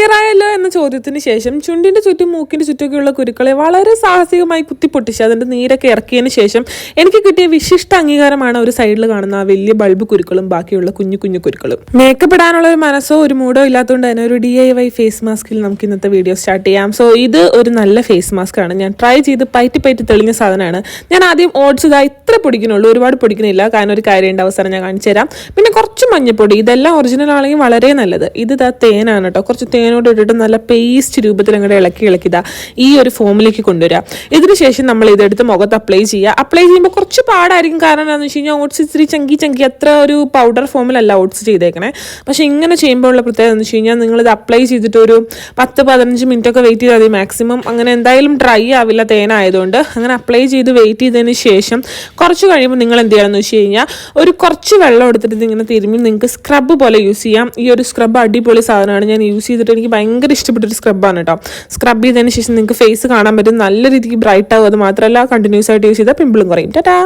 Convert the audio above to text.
Clear ആയല്ലോ എന്ന ചോദ്യത്തിന് ശേഷം ചുണ്ടിൻ്റെ ചുറ്റും മൂക്കിൻ്റെ ചുറ്റുമൊക്കെയുള്ള കുരുക്കളെ വളരെ സാഹസികമായി കുത്തിപ്പൊട്ടിച്ച് അതിൻ്റെ നീരൊക്കെ ഇറക്കിയതിന് ശേഷം എനിക്ക് കിട്ടിയ വിശിഷ്ട അംഗീകാരമാണ് ഒരു സൈഡിൽ കാണുന്ന ആ വലിയ ബൾബ് കുരുക്കളും ബാക്കിയുള്ള കുഞ്ഞു കുഞ്ഞു കുരുക്കളും. മേക്കപ്പ് ഇടാനുള്ള ഒരു മനസ്സോ ഒരു മൂഡോ ഇല്ലാത്തതുകൊണ്ട് തന്നെ ഒരു DIY ഫേസ് മാസ്കിൽ നമുക്ക് ഇന്നത്തെ വീഡിയോ സ്റ്റാർട്ട് ചെയ്യാം. സോ ഇത് ഒരു നല്ല ഫേസ് മാസ്ക് ആണ്. ഞാൻ ട്രൈ ചെയ്ത് പയറ്റി തെളിഞ്ഞ സാധനമാണ്. ഞാൻ ആദ്യം ഓട്സ് ഇതാ ഇത്ര പൊടിക്കുന്നുള്ളൂ, ഒരുപാട് പൊടിക്കുന്നില്ല, കാരണം ഒരു കാര്യമുണ്ട്, അവസാനം ഞാൻ കാണിച്ചു തരാം. പിന്നെ കുറച്ച് മഞ്ഞപ്പൊടി, ഇതെല്ലാം ഒറിജിനൽ ആണെങ്കിൽ വളരെ നല്ലത്. ഇത് ഇതാ തേനാണ് കേട്ടോ. കുറച്ച് തേനോട് ഇട്ടിട്ട് നല്ല പേസ്റ്റ് രൂപത്തിൽ അങ്ങോട്ട് ഇളക്കി ഇതാ ഈ ഒരു ഫോമിലേക്ക് കൊണ്ടുവരാം. ഇതിന് ശേഷം നമ്മൾ ഇതെടുത്ത് മുഖത്ത് അപ്ലൈ ചെയ്യുക. അപ്ലൈ ചെയ്യുമ്പോൾ കുറച്ച് പാടായിരിക്കും, കാരണം എന്താണെന്ന് വെച്ച് കഴിഞ്ഞാൽ ഓട്സ് ഇച്ചിരി ചങ്കി അത്ര ഒരു പൗഡർ ഫോമിലല്ല ഓട്സ് ചെയ്തേക്കണേ. പക്ഷെ ഇങ്ങനെ ചെയ്യുമ്പോൾ ഉള്ള പ്രത്യേകത എന്ന് വെച്ച് കഴിഞ്ഞാൽ നിങ്ങളിത് അപ്ലൈ ചെയ്തിട്ട് ഒരു 10-15 മിനിറ്റ് ഒക്കെ വെയിറ്റ് ചെയ്താൽ മതി മാക്സിമം. അങ്ങനെ എന്തായാലും ഡ്രൈ ആവില്ല തേനായതുകൊണ്ട്. അങ്ങനെ അപ്ലൈ ചെയ്ത് വെയിറ്റ് ചെയ്തതിന് ശേഷം കുറച്ച് കഴിയുമ്പോൾ നിങ്ങൾ എന്ത് ചെയ്യണമെന്ന് വെച്ച് കഴിഞ്ഞാൽ ഒരു കുറച്ച് വെള്ളം എടുത്തിട്ട് ഇങ്ങനെ തിരുമ്മി നിങ്ങൾക്ക് സ്ക്രബ് പോലെ യൂസ് ചെയ്യാം. ഈ ഒരു സ്ക്രബ് അടിപൊളി സാധനമാണ്. ഞാൻ യൂസ് ചെയ്തിട്ട് എനിക്ക് ഭയങ്കര ഇഷ്ടപ്പെട്ടൊരു സ്ക്രബാണ് കേട്ടോ. സ്ക്രബ് ചെയ്തതിന് ശേഷം നിങ്ങൾക്ക് ഫേസ് കാണാൻ പറ്റും, നല്ല രീതിക്ക് ബ്രൈറ്റ് ആവും. അത് മാത്രമല്ല കണ്ടിന്യൂസ് ആയിട്ട് യൂസ് ചെയ്താൽ പിമ്പിളും കുറയും. ടാറ്റാ.